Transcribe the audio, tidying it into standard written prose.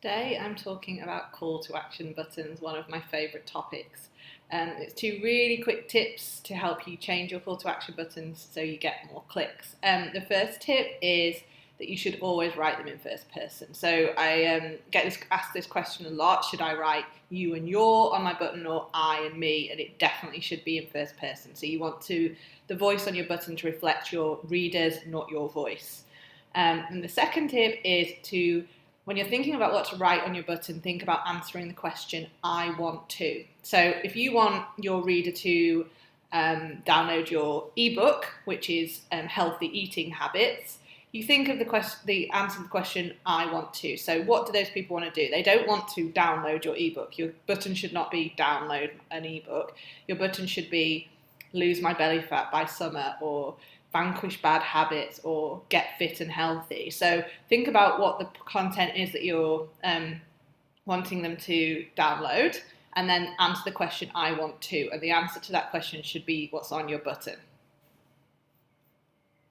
Today I'm talking about call to action buttons, one of my favourite topics. It's two really quick tips to help you change your call to action buttons so you get more clicks. The first tip is that you should always write them in first person. So I get asked this question a lot: should I write you and your on my button or I and me? And it definitely should be in first person. So you want the voice on your button to reflect your readers, not your voice. And the second tip is to, when you're thinking about what to write on your button, think about answering the question, I want to. So if you want your reader to download your ebook, which is Healthy Eating Habits, you think of the answer to the question, I want to. So what do those people want to do? They don't want to download your ebook. Your button should not be download an ebook. Your button should be lose my belly fat by summer, or vanquish bad habits, or get fit and healthy. So think about what the content is that you're wanting them to download, and then answer the question, I want to. And the answer to that question should be what's on your button.